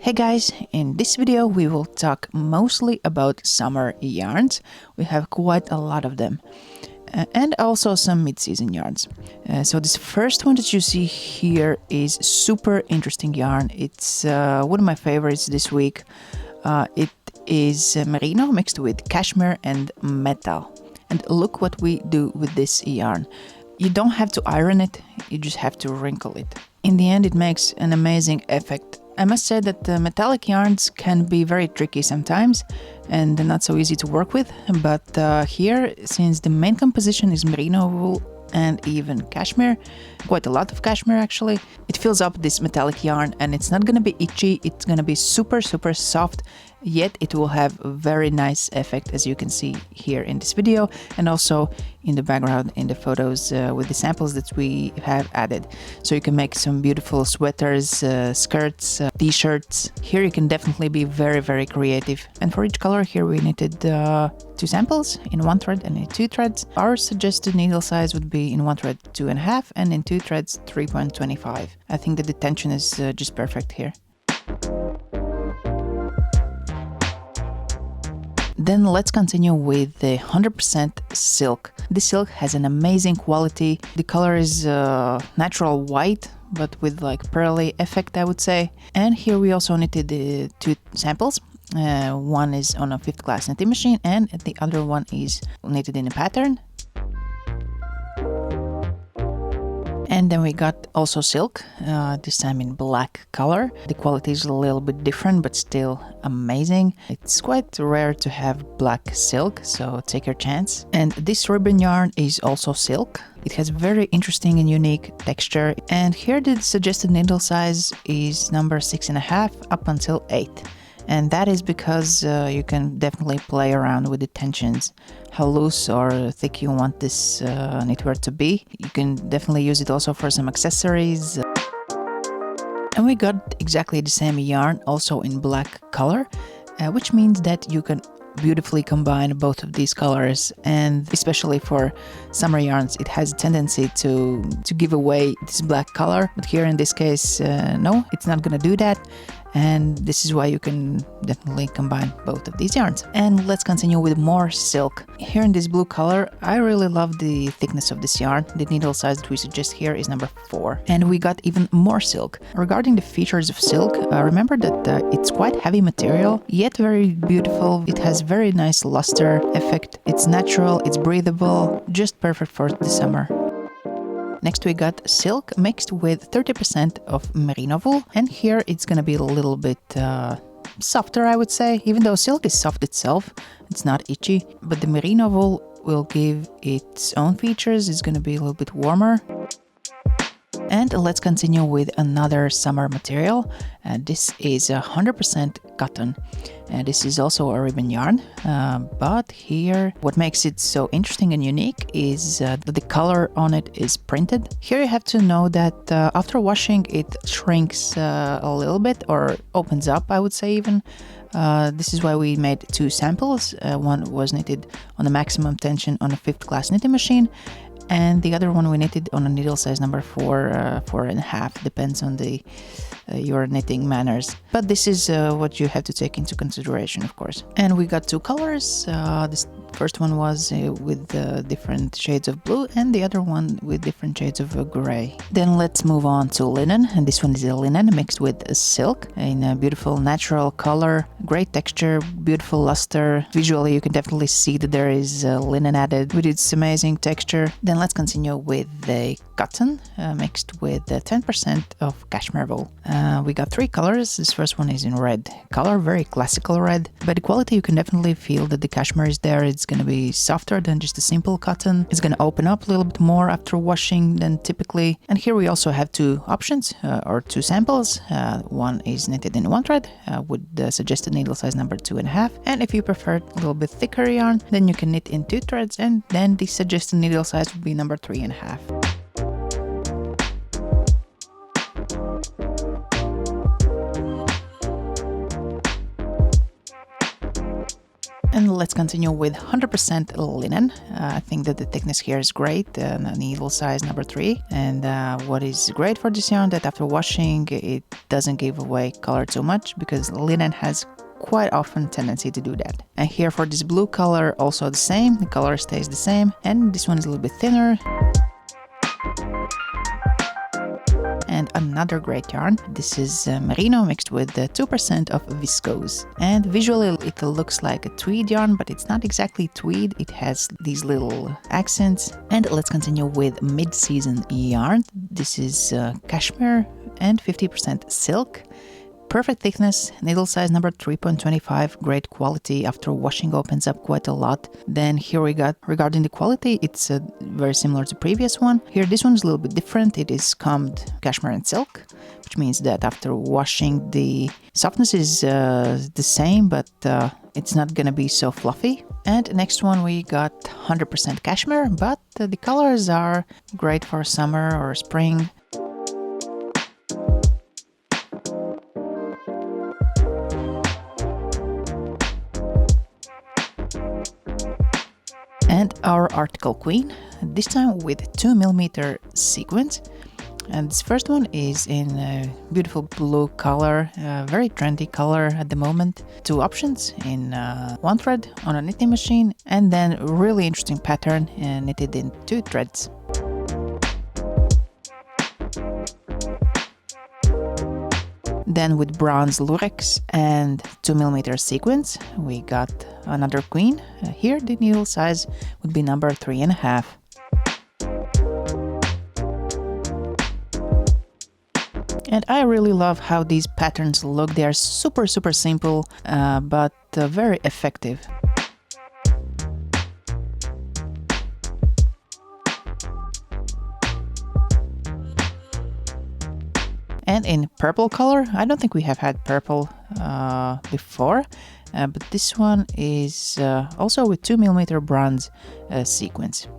Hey guys, in this video we will talk mostly about summer yarns. We have quite a lot of them. And also some mid-season yarns. So this first one that you see here is super interesting yarn. It's one of my favorites this week. It is Merino mixed with Cashmere and metal. And look what we do with this yarn. You don't have to iron it, you just have to wrinkle it. In the end it makes an amazing effect. I must say that metallic yarns can be very tricky sometimes and not so easy to work with, but here, since the main composition is merino wool and even cashmere, quite a lot of cashmere actually, it fills up this metallic yarn and it's not gonna be itchy, it's gonna be super soft, yet it will have a very nice effect, as you can see here in this video and also in the background in the photos with the samples that we have added. So you can make some beautiful sweaters, skirts, t-shirts. Here you can definitely be very creative. And for each color here we knitted 2 samples in 1 thread and in 2 threads. Our suggested needle size would be in 1 thread 2.5 and in 2 threads 3.25. I think that the tension is just perfect here. Then let's continue with the 100% silk. This silk has an amazing quality. The color is natural white, but with like pearly effect, I would say. And here we also knitted the 2 samples. One is on a 5th class knitting machine and the other one is knitted in a pattern. And then we got also silk, this time in black color. The quality is a little bit different, but still amazing. It's quite rare to have black silk, so take your chance. And this ribbon yarn is also silk. It has very interesting and unique texture. And here the suggested needle size is number 6.5 up until 8. And that is because you can definitely play around with the tensions, how loose or thick you want this knitwear to be. You can definitely use it also for some accessories. And we got exactly the same yarn also in black color, which means that you can beautifully combine both of these colors, and especially for summer yarns it has a tendency to give away this black color, but here in this case no, it's not gonna do that. And this is why you can definitely combine both of these yarns. And let's continue with more silk. Here in this blue color, I really love the thickness of this yarn. The needle size that we suggest here is number 4. And we got even more silk. Regarding the features of silk, remember that it's quite heavy material, yet very beautiful. It has very nice luster effect. It's natural, it's breathable, just perfect for the summer. Next we got silk mixed with 30% of merino wool, and here it's gonna be a little bit softer, I would say. Even though silk is soft itself, it's not itchy, but the merino wool will give its own features. It's gonna be a little bit warmer. And let's continue with another summer material. This is 100% cotton. This is also a ribbon yarn, but here what makes it so interesting and unique is that the color on it is printed. Here you have to know that after washing it shrinks a little bit, or opens up, I would say even. This is why we made 2 samples. One was knitted on a maximum tension on a 5th class knitting machine, and the other one we knitted on a needle size number 4, 4.5, depends on the your knitting manners. But this is what you have to take into consideration, of course. And we got 2 colors. This first one was with different shades of blue, and the other one with different shades of gray. Then let's move on to linen, and this one is a linen mixed with silk in a beautiful natural color, great texture, beautiful luster. Visually you can definitely see that there is linen added with its amazing texture. Then let's continue with the cotton mixed with 10% of cashmere wool. We got 3 colors. This first one is in red color, very classical red. By the quality you can definitely feel that the cashmere is there. It's going to be softer than just a simple cotton. It's going to open up a little bit more after washing than typically. And here we also have 2 options or 2 samples. One is knitted in 1 thread with the suggested needle size number 2.5. And if you prefer a little bit thicker yarn, then you can knit in 2 threads, and then the suggested needle size would be number 3.5. And let's continue with 100% linen. I think that the thickness here is great, needle size number 3. And what is great for this yarn that after washing, it doesn't give away color too much because linen has quite often tendency to do that. And here for this blue color, also the same, the color stays the same. And this one is a little bit thinner. And another great yarn. This is Merino mixed with 2% of viscose. And visually it looks like a tweed yarn, but it's not exactly tweed. It has these little accents. And let's continue with mid-season yarn. This is Cashmere and 50% silk. Perfect thickness, needle size number 3.25, great quality. After washing opens up quite a lot. Then here we got, regarding the quality, it's very similar to previous one. Here this one is a little bit different. It is combed cashmere and silk, which means that after washing the softness is the same, but it's not gonna be so fluffy. And next one we got 100% cashmere, but the colors are great for summer or spring. And our article queen, this time with 2mm sequins. And this first one is in a beautiful blue color, very trendy color at the moment. 2 options in 1 thread on a knitting machine, and then really interesting pattern knitted in 2 threads. Then with bronze lurex and 2mm sequins, we got another queen. Here the needle size would be number 3.5. And I really love how these patterns look. They are super simple, but very effective. And in purple color, I don't think we have had purple before, but this one is also with 2mm bronze sequins.